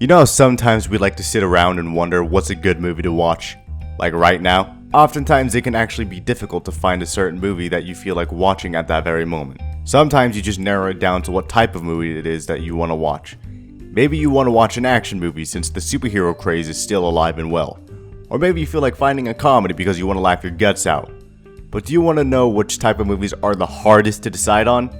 You know, sometimes we like to sit around and wonder what's a good movie to watch. Like right now, oftentimes it can actually be difficult to find a certain movie that you feel like watching at that very moment. Sometimes you just narrow it down to what type of movie it is that you want to watch. Maybe you want to watch an action movie since the superhero craze is still alive and well. Or maybe you feel like finding a comedy because you want to laugh your guts out. But do you want to know which type of movies are the hardest to decide on?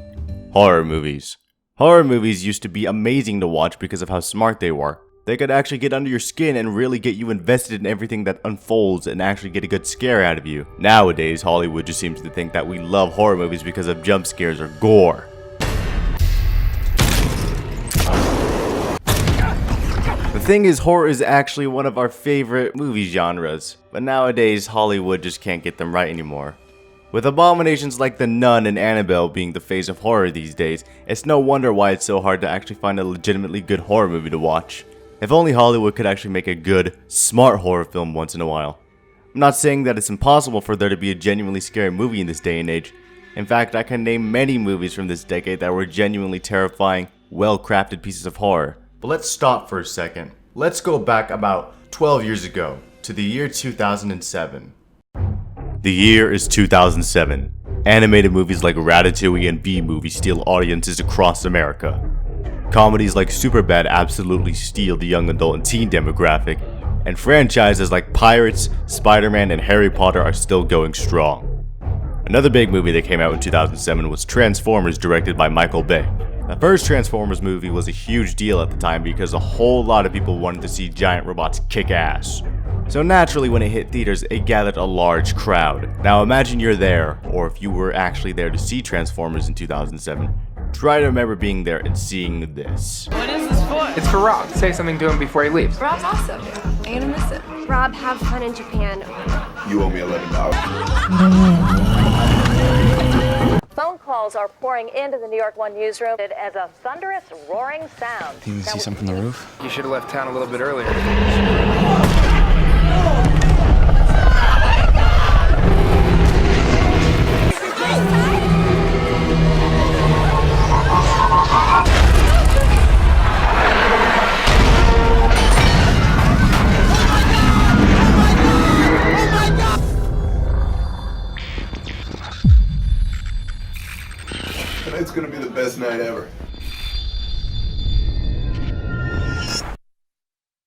Horror movies. Horror movies used to be amazing to watch because of how smart they were. They could actually get under your skin and really get you invested in everything that unfolds and actually get a good scare out of you. Nowadays, Hollywood just seems to think that we love horror movies because of jump scares or gore. The thing is, horror is actually one of our favorite movie genres, but nowadays Hollywood just can't get them right anymore. With abominations like The Nun and Annabelle being the face of horror these days, it's no wonder why it's so hard to actually find a legitimately good horror movie to watch. If only Hollywood could actually make a good, smart horror film once in a while. I'm not saying that it's impossible for there to be a genuinely scary movie in this day and age. In fact, I can name many movies from this decade that were genuinely terrifying, well-crafted pieces of horror. But let's stop for a second. Let's go back about 12 years ago, to the year 2007. The year is 2007. Animated movies like Ratatouille and B-Movie steal audiences across America. Comedies like Superbad absolutely steal the young adult and teen demographic, and franchises like Pirates, Spider-Man, and Harry Potter are still going strong. Another big movie that came out in 2007 was Transformers, directed by Michael Bay. The first Transformers movie was a huge deal at the time because a whole lot of people wanted to see giant robots kick ass. So naturally, when it hit theaters, it gathered a large crowd. Now imagine you're there, or if you were actually there to see Transformers in 2007, try to remember being there and seeing this. What is this for? It's for Rob. Say something to him before he leaves. Rob's awesome. I'm gonna miss it. Rob, have fun in Japan. You owe me $11. Phone calls are pouring into the New York One newsroom as a thunderous, roaring sound. Do you see something from the roof? You should have left town a little bit earlier. Tonight's gonna be the best night ever.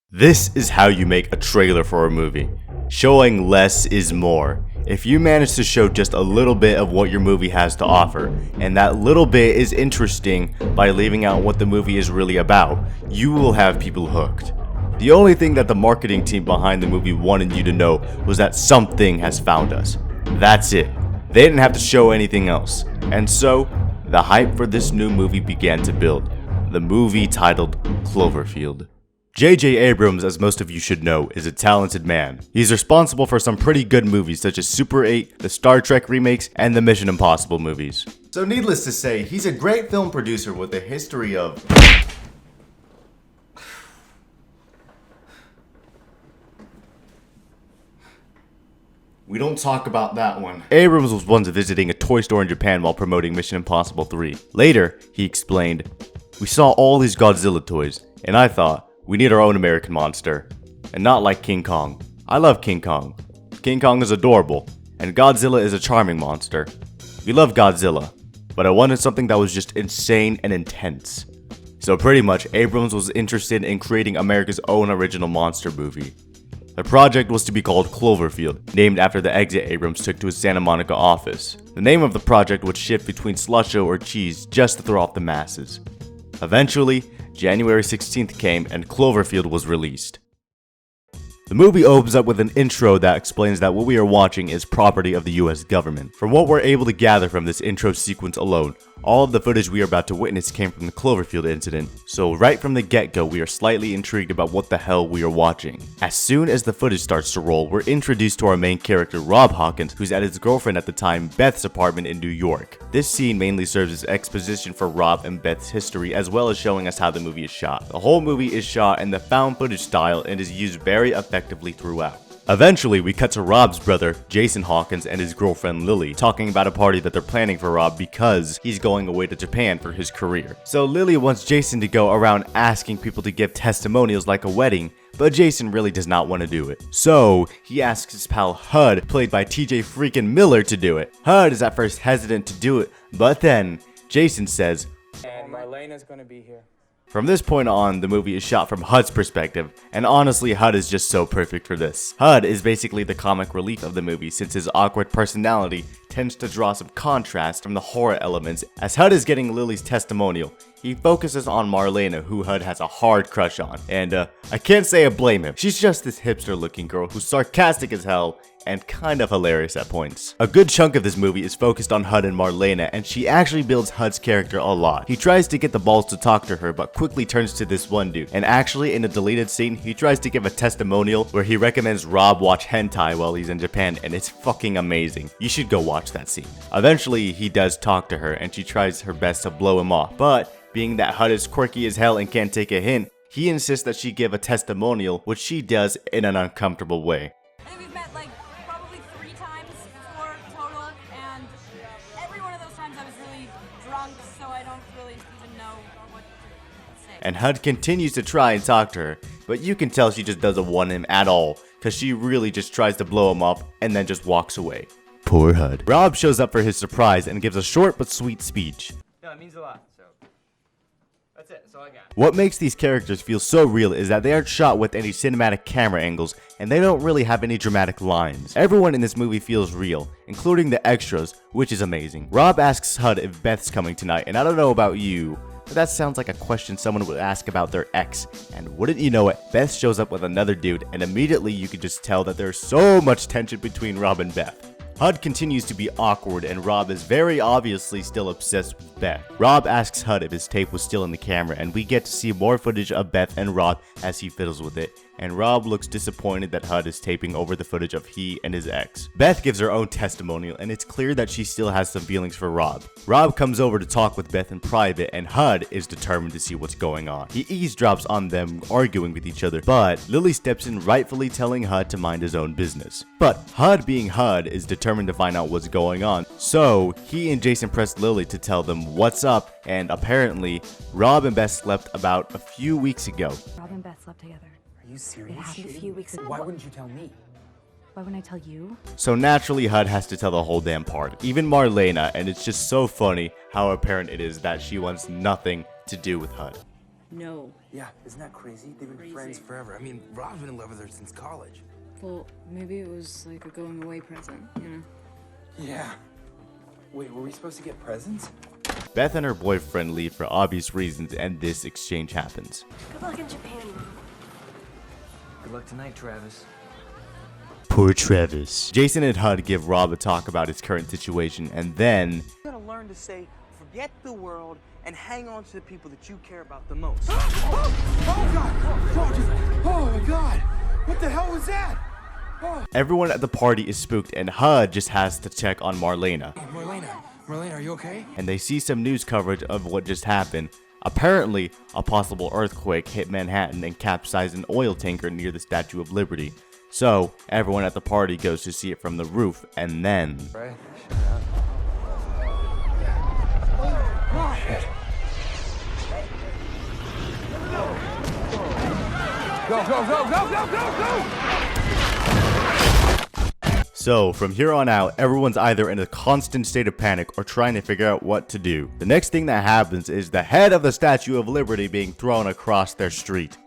This is how you make a trailer for a movie. Showing less is more. If you manage to show just a little bit of what your movie has to offer, and that little bit is interesting by leaving out what the movie is really about, you will have people hooked. The only thing that the marketing team behind the movie wanted you to know was that something has found us. That's it. They didn't have to show anything else. And so, the hype for this new movie began to build. The movie titled Cloverfield. J.J. Abrams, as most of you should know, is a talented man. He's responsible for some pretty good movies such as Super 8, the Star Trek remakes, and the Mission Impossible movies. So needless to say, he's a great film producer with a history of... We don't talk about that one. Abrams was once visiting a toy store in Japan while promoting Mission Impossible 3. Later, he explained, "We saw all these Godzilla toys, and I thought, we need our own American monster. And not like King Kong. I love King Kong. King Kong is adorable, and Godzilla is a charming monster. We love Godzilla, but I wanted something that was just insane and intense." So pretty much, Abrams was interested in creating America's own original monster movie. The project was to be called Cloverfield, named after the exit Abrams took to his Santa Monica office. The name of the project would shift between Slusho or Cheese just to throw off the masses. Eventually, January 16th came and Cloverfield was released. The movie opens up with an intro that explains that what we are watching is property of the US government. From what we're able to gather from this intro sequence alone, all of the footage we are about to witness came from the Cloverfield incident, so right from the get-go we are slightly intrigued about what the hell we are watching. As soon as the footage starts to roll, we're introduced to our main character Rob Hawkins, who's at his girlfriend at the time, Beth's apartment in New York. This scene mainly serves as exposition for Rob and Beth's history, as well as showing us how the movie is shot. The whole movie is shot in the found footage style and is used very effectively throughout. Eventually, we cut to Rob's brother, Jason Hawkins, and his girlfriend Lily, talking about a party that they're planning for Rob because he's going away to Japan for his career. So Lily wants Jason to go around asking people to give testimonials like a wedding, but Jason really does not want to do it. So he asks his pal Hud, played by TJ freaking Miller, to do it. Hud is at first hesitant to do it, but then Jason says, And Marlena's gonna be here. From this point on, the movie is shot from Hud's perspective, and honestly, Hud is just so perfect for this. Hud is basically the comic relief of the movie since his awkward personality tends to draw some contrast from the horror elements. As Hud is getting Lily's testimonial, he focuses on Marlena, who Hud has a hard crush on, and I can't say I blame him. She's just this hipster looking girl who's sarcastic as hell and kind of hilarious at points. A good chunk of this movie is focused on Hud and Marlena, and she actually builds Hud's character a lot. He tries to get the balls to talk to her, but quickly turns to this one dude. And actually, in a deleted scene, he tries to give a testimonial where he recommends Rob watch hentai while he's in Japan, and it's fucking amazing. You should go watch that scene. Eventually, he does talk to her, and she tries her best to blow him off, but being that Hud is quirky as hell and can't take a hint, he insists that she give a testimonial, which she does in an uncomfortable way. I think we've met like probably 3 times, 4 total, and every one of those times I was really drunk, so I don't really even know what to say. And Hud continues to try and talk to her, but you can tell she just doesn't want him at all, cause she really just tries to blow him off and then just walks away. Poor Hud. Rob shows up for his surprise and gives a short but sweet speech. No, it means a lot, so that's it. That's all I got. What makes these characters feel so real is that they aren't shot with any cinematic camera angles, and they don't really have any dramatic lines. Everyone in this movie feels real, including the extras, which is amazing. Rob asks Hud if Beth's coming tonight, and I don't know about you, but that sounds like a question someone would ask about their ex. And wouldn't you know it, Beth shows up with another dude, and immediately you can just tell that there's so much tension between Rob and Beth. Hud continues to be awkward, and Rob is very obviously still obsessed with Beth. Rob asks Hud if his tape was still in the camera, and we get to see more footage of Beth and Rob as he fiddles with it, and Rob looks disappointed that Hud is taping over the footage of he and his ex. Beth gives her own testimonial, and it's clear that she still has some feelings for Rob. Rob comes over to talk with Beth in private, and Hud is determined to see what's going on. He eavesdrops on them arguing with each other, but Lily steps in, rightfully telling Hud to mind his own business. But Hud, being Hud, is determined to find out what's going on, so he and Jason press Lily to tell them what's up, and apparently, Rob and Beth slept about a few weeks ago. Rob and Beth slept together. Are you serious? It happened a few weeks ago. Why wouldn't you tell me? Why wouldn't I tell you? So naturally, Hud has to tell the whole damn party, even Marlena, and it's just so funny how apparent it is that she wants nothing to do with Hud. No. Yeah, isn't that crazy? They've been friends forever. I mean, Rob's been in love with her since college. Well, maybe it was like a going away present, you know? Yeah. Wait, were we supposed to get presents? Beth and her boyfriend leave for obvious reasons, and this exchange happens. Good luck in Japan. Good luck tonight, Travis. Poor Travis. Jason and Hud give Rob a talk about his current situation, and then You gotta learn to say, forget the world and hang on to the people that you care about the most. Oh, God! Oh, my God! What the hell was that? everyone at the party is spooked, and Hud just has to check on Marlena. Marlena, are you okay? And they see some news coverage of what just happened. Apparently, a possible earthquake hit Manhattan and capsized an oil tanker near the Statue of Liberty. So, everyone at the party goes to see it from the roof, and then... Right. Go! So, from here on out, everyone's either in a constant state of panic or trying to figure out what to do. The next thing that happens is the head of the Statue of Liberty being thrown across their street.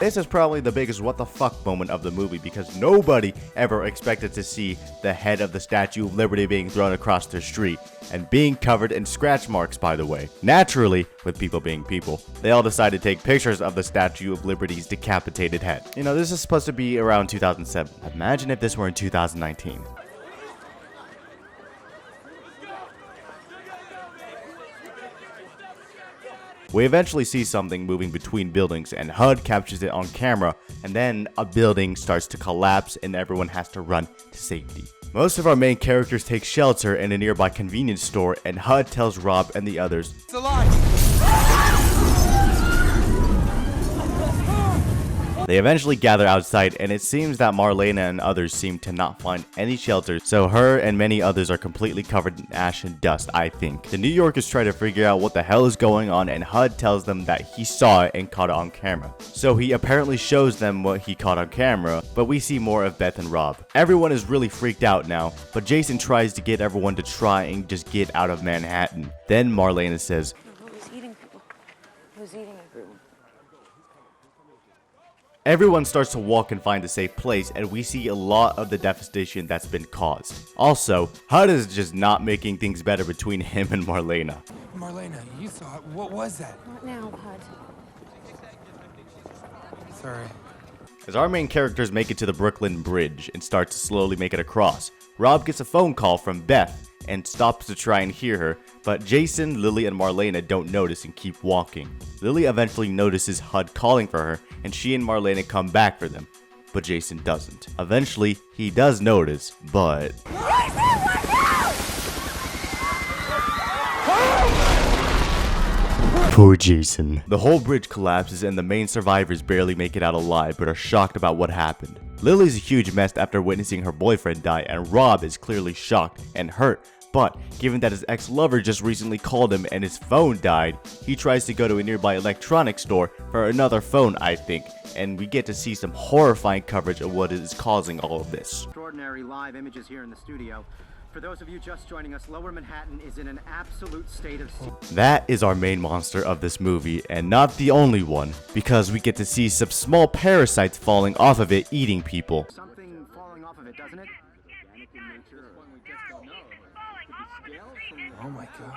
This is probably the biggest what the fuck moment of the movie because nobody ever expected to see the head of the Statue of Liberty being thrown across their street and being covered in scratch marks, by the way. Naturally, with people being people, they all decided to take pictures of the Statue of Liberty's decapitated head. You know, this is supposed to be around 2007. Imagine if this were in 2019. We eventually see something moving between buildings, and HUD captures it on camera, and then a building starts to collapse and everyone has to run to safety. Most of our main characters take shelter in a nearby convenience store, and HUD tells Rob and the others It's alive. They eventually gather outside, and it seems that Marlena and others seem to not find any shelter, so her and many others are completely covered in ash and dust, I think. The New Yorkers try to figure out what the hell is going on, and HUD tells them that he saw it and caught it on camera. So he apparently shows them what he caught on camera, but we see more of Beth and Rob. Everyone is really freaked out now, but Jason tries to get everyone to try and just get out of Manhattan. Then Marlena says, Who's eating people? Who's eating everyone? everyone starts to walk and find a safe place, and we see a lot of the devastation that's been caused. Also, HUD is just not making things better between him and Marlena. Marlena, you saw it. What was that? Not now, Hud. Sorry. As our main characters make it to the Brooklyn Bridge and start to slowly make it across, Rob gets a phone call from Beth and stops to try and hear her, but Jason, Lily, and Marlena don't notice and keep walking. Lily eventually notices HUD calling for her, and she and Marlena come back for them, but Jason doesn't. Eventually, he does notice, but... Poor Jason. The whole bridge collapses and the main survivors barely make it out alive but are shocked about what happened. Lily's a huge mess after witnessing her boyfriend die, and Rob is clearly shocked and hurt, but given that his ex-lover just recently called him and his phone died, he tries to go to a nearby electronics store for another phone, I think, and we get to see some horrifying coverage of what is causing all of this. Extraordinary live images here in the studio. For those of you just joining us, Lower Manhattan is in an absolute state of... That is our main monster of this movie, and not the only one, because we get to see some small parasites falling off of it eating people. Something falling off of it, doesn't it? Oh my god.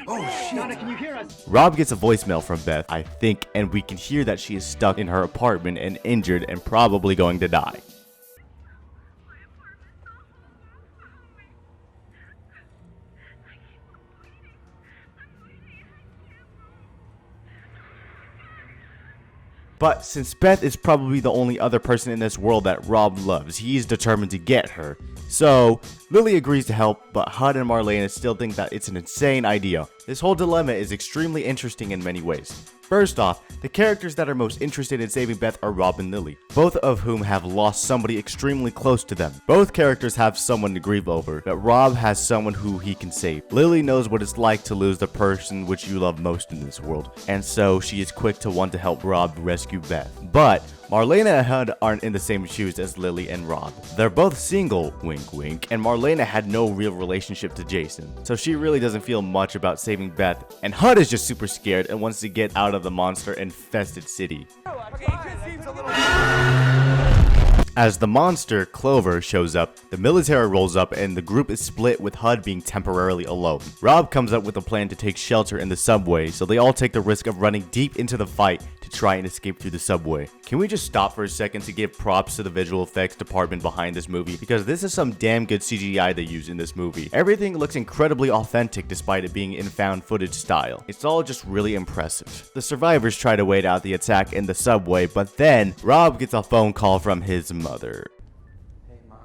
Oh shit. Donna, can you hear us? Rob gets a voicemail from Beth, I think, and we can hear that she is stuck in her apartment and injured and probably going to die. But since Beth is probably the only other person in this world that Rob loves, he is determined to get her. So, Lily agrees to help, but HUD and Marlena still think that it's an insane idea. This whole dilemma is extremely interesting in many ways. First off, the characters that are most interested in saving Beth are Rob and Lily, both of whom have lost somebody extremely close to them. Both characters have someone to grieve over, but Rob has someone who he can save. Lily knows what it's like to lose the person which you love most in this world, and so she is quick to want to help Rob rescue Beth. But Marlena and HUD aren't in the same shoes as Lily and Rob. They're both single, wink wink, and Marlena had no real relationship to Jason, so she really doesn't feel much about saving Beth, and HUD is just super scared and wants to get out of the monster-infested city. As the monster, Clover, shows up, the military rolls up and the group is split with HUD being temporarily alone. Rob comes up with a plan to take shelter in the subway, so they all take the risk of running deep into the fight to try and escape through the subway. Can we just stop for a second to give props to the visual effects department behind this movie? Because this is some damn good CGI they use in this movie. Everything looks incredibly authentic despite it being in found footage style. It's all just really impressive. The survivors try to wait out the attack in the subway, but then Rob gets a phone call from his mother. Hey, Mom.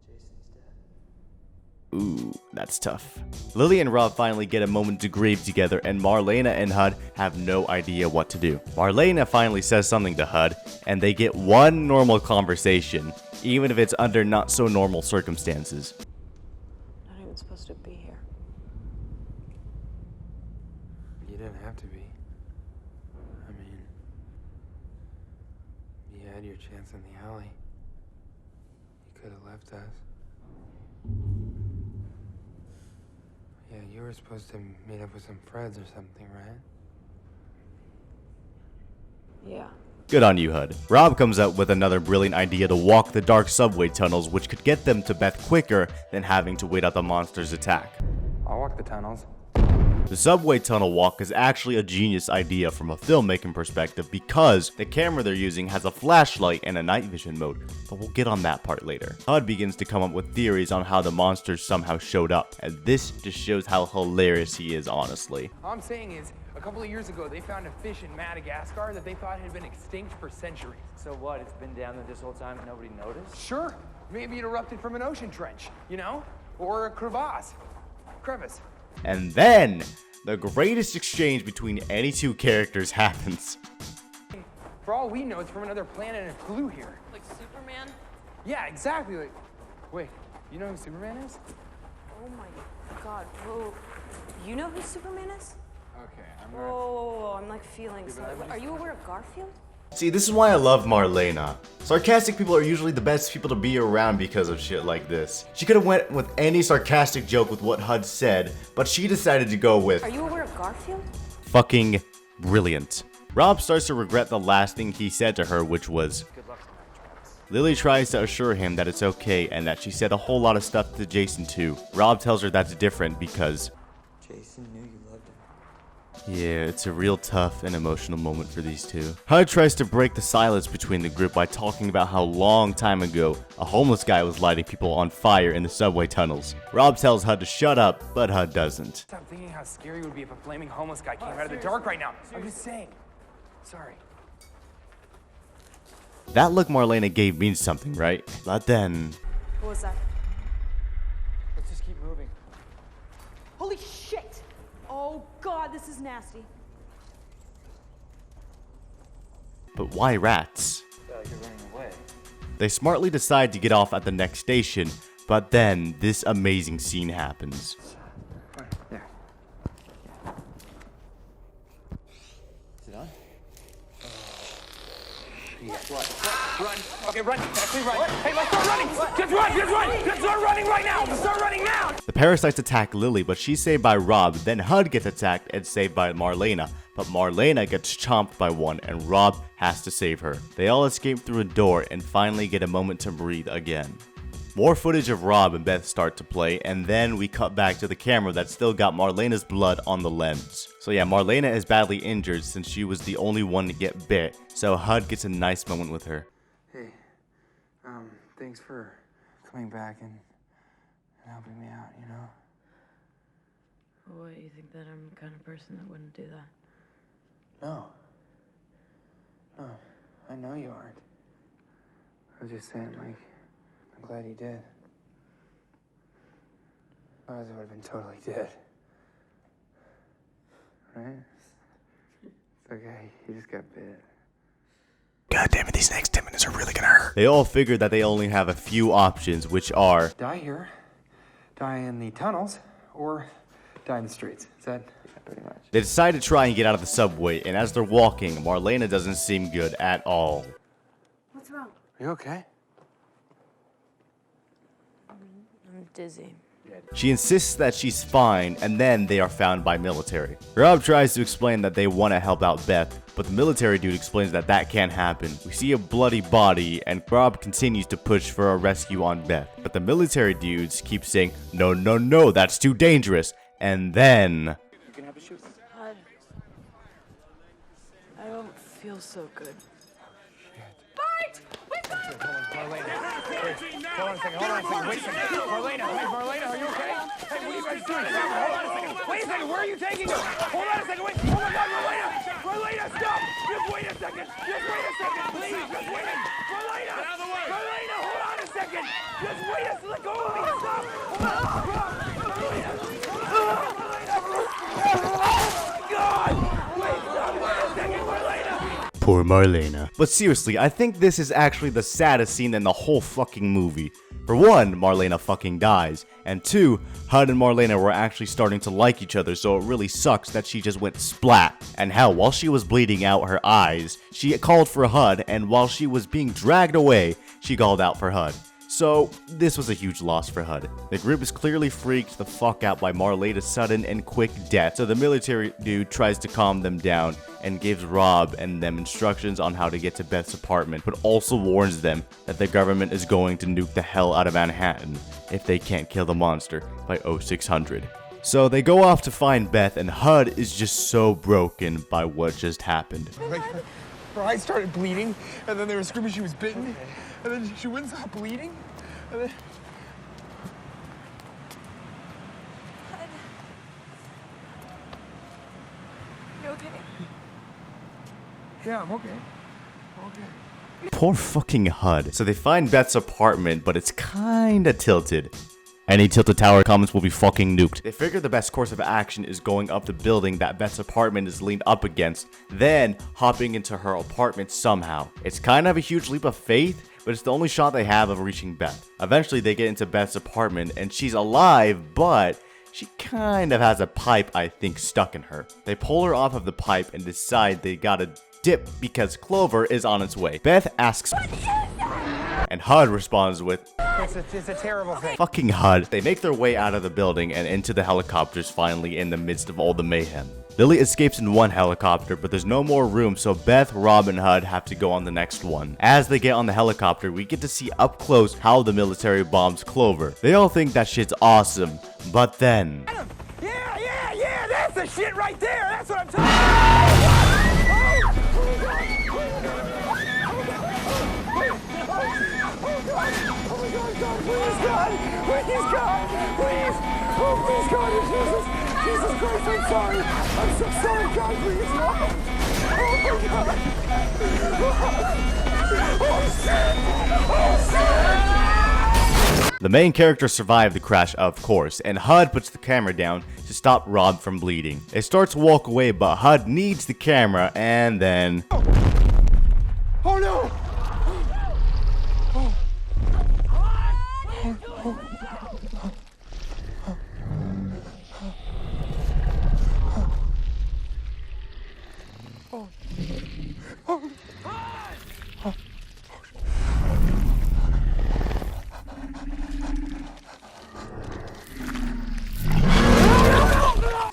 Jason's dead. Ooh, that's tough. Lily and Rob finally get a moment to grieve together, and Marlena and HUD have no idea what to do. Marlena finally says something to HUD, and they get one normal conversation, even if it's under not so normal circumstances. Not even supposed to be here. You didn't have to be. I mean, you had your chance in the alley. You could have left us. Yeah, you were supposed to meet up with some friends or something, right? Yeah. Good on you, HUD. Rob comes up with another brilliant idea to walk the dark subway tunnels, which could get them to Beth quicker than having to wait out the monster's attack. I'll walk the tunnels. The subway tunnel walk is actually a genius idea from a filmmaking perspective because the camera they're using has a flashlight and a night vision mode, but we'll get on that part later. HUD begins to come up with theories on how the monsters somehow showed up, and this just shows how hilarious he is, honestly. All I'm saying is, a couple of years ago, they found a fish in Madagascar that they thought had been extinct for centuries. So what? It's been down there this whole time and nobody noticed? Sure. Maybe it erupted from an ocean trench, you know? Or a crevice. And then, the greatest exchange between any two characters happens. For all we know, it's from another planet and it flew here. Like Superman? Yeah, exactly. Like, wait, you know who Superman is? Oh my god, whoa. You know who Superman is? Okay, Whoa, I'm like feeling so. Are you aware of Garfield? See, this is why I love Marlena. Sarcastic people are usually the best people to be around because of shit like this. She could have went with any sarcastic joke with what HUD said, but she decided to go with Are you aware of Garfield? fucking brilliant. Rob starts to regret the last thing he said to her, which was Lily tries to assure him that it's okay and that she said a whole lot of stuff to Jason too. Rob tells her that's different because Jason knew you loved him. yeah, it's a real tough and emotional moment for these two. HUD tries to break the silence between the group by talking about how long time ago a homeless guy was lighting people on fire in the subway tunnels. Rob tells HUD to shut up, but HUD doesn't. Stop thinking how scary it would be if a flaming homeless guy came out of the dark right now. I'm just saying. Sorry. That look Marlena gave means something, right? But then What was that? Let's just keep moving. Holy shit! Oh god, this is nasty. but why rats? Felt like you're running away. They smartly decide to get off at the next station, but then this amazing scene happens. Yeah. Is it on? Run. Okay, run. Actually, run. Hey, let's start running. Just run. Let's start running right now. Let's start running now. The parasites attack Lily, but she's saved by Rob. Then HUD gets attacked and saved by Marlena. But Marlena gets chomped by one and Rob has to save her. They all escape through a door and finally get a moment to breathe again. More footage of Rob and Beth start to play, and then we cut back to the camera that still got Marlena's blood on the lens. So yeah, Marlena is badly injured since she was the only one to get bit, so HUD gets a nice moment with her. Hey, thanks for coming back and helping me out, you know? What, you think that I'm the kind of person that wouldn't do that? No. No, I know you aren't. I was just saying, like, I'm glad you did. Otherwise, I would have been totally dead. Right? It's okay, you just got bit. God damn it, these next 10 minutes are really gonna hurt. They all figured that they only have a few options, which are Die here, die in the tunnels, or die in the streets. Is that pretty much? they decide to try and get out of the subway, and as they're walking, Marlena doesn't seem good at all. What's wrong? Are you okay? I'm dizzy. She insists that she's fine, and then they are found by military. Rob tries to explain that they want to help out Beth, but the military dude explains that that can't happen. We see a bloody body, and Rob continues to push for a rescue on Beth. But the military dudes keep saying, no, no, no, that's too dangerous. And then I don't feel so good. Bart! We've got him! Hold on a second. Wait a second. Marlena, are you okay? Hey, what are you guys doing? Stop. Hold on a second. Wait a second. Where are you taking her? Hold on a second. Wait. Oh my God, Marlena, stop. Just wait a second. Please, just wait. Marlena, hold on a second. Just wait. Let go of me. Stop. Marlena. Oh my God. Wait a second, Marlena. poor Marlena. But seriously, I think this is actually the saddest scene in the whole fucking movie. For one, Marlena fucking dies, and two, HUD and Marlena were actually starting to like each other, so it really sucks that she just went splat. And hell, while she was bleeding out her eyes, she called for HUD, and while she was being dragged away, she called out for HUD. So, this was a huge loss for HUD. The group is clearly freaked the fuck out by Marlena's sudden and quick death, so the military dude tries to calm them down and gives Rob and them instructions on how to get to Beth's apartment, but also warns them that the government is going to nuke the hell out of Manhattan if they can't kill the monster by 0600. So they go off to find Beth, and HUD is just so broken by what just happened. Her eyes started bleeding, and then they were screaming she was bitten, and then she wouldn't stop bleeding, and then... You okay? Yeah, I'm okay. Okay. Poor fucking HUD. So they find Beth's apartment, but it's kinda tilted. Any tilted tower comments will be fucking nuked. They figure the best course of action is going up the building that Beth's apartment is leaned up against, then hopping into her apartment somehow. It's kind of a huge leap of faith, but it's the only shot they have of reaching Beth. Eventually they get into Beth's apartment and she's alive, but she kind of has a pipe, I think, stuck in her. They pull her off of the pipe and decide they gotta dip because Clover is on its way. Beth asks, "What is that?" And HUD responds with, It's a terrible thing. fucking HUD. They make their way out of the building and into the helicopters finally in the midst of all the mayhem. Lily escapes in one helicopter, but there's no more room, so Beth, Rob, and HUD have to go on the next one. As they get on the helicopter, we get to see up close how the military bombs Clover. They all think that shit's awesome, but then... Yeah, that's the shit right there. That's what I'm talking about. Please, God! Please, God! Please! Oh, please, God! Jesus! Jesus Christ, I'm sorry! I'm so sorry, God! Please, no! Oh, my God! Oh, shit! Oh, shit! The main characters survive the crash, of course, and HUD puts the camera down to stop Rob from bleeding. They start to walk away, but HUD needs the camera, and then... Oh, no!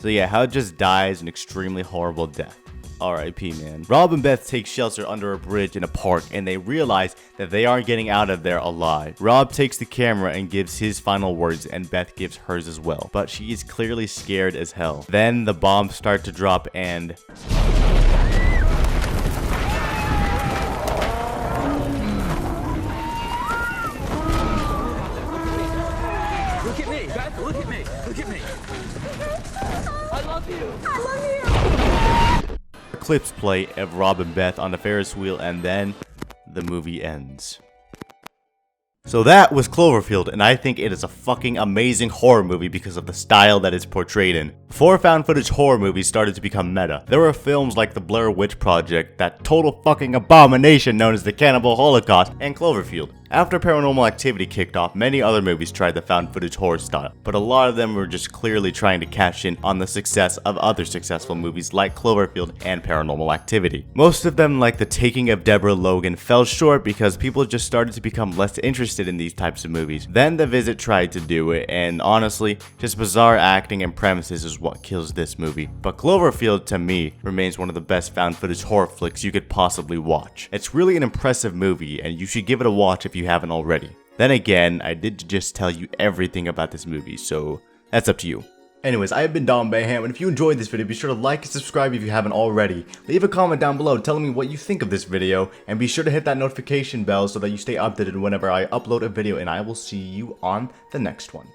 So yeah, HUD just dies an extremely horrible death. R.I.P. man. Rob and Beth take shelter under a bridge in a park and they realize that they aren't getting out of there alive. Rob takes the camera and gives his final words and Beth gives hers as well. But she is clearly scared as hell. Then the bombs start to drop and... Look at me, Beth, look at me, look at me. I love you. I love you. clips play of Rob and Beth on the Ferris wheel and then the movie ends. So that was Cloverfield, and I think it is a fucking amazing horror movie because of the style that it's portrayed in. Before found footage horror movies started to become meta, there were films like the Blair Witch Project, that total fucking abomination known as the Cannibal Holocaust, and Cloverfield. After Paranormal Activity kicked off, many other movies tried the found footage horror style, but a lot of them were just clearly trying to cash in on the success of other successful movies like Cloverfield and Paranormal Activity. Most of them, like The Taking of Deborah Logan, fell short because people just started to become less interested in these types of movies. Then The Visit tried to do it, and honestly, just bizarre acting and premises is what kills this movie. But Cloverfield, to me, remains one of the best found footage horror flicks you could possibly watch. It's really an impressive movie, and you should give it a watch if you haven't already. Then again, I did just tell you everything about this movie, so that's up to you. Anyways, I have been Dom Bayham, and if you enjoyed this video, be sure to like and subscribe if you haven't already. Leave a comment down below telling me what you think of this video, and be sure to hit that notification bell so that you stay updated whenever I upload a video, and I will see you on the next one.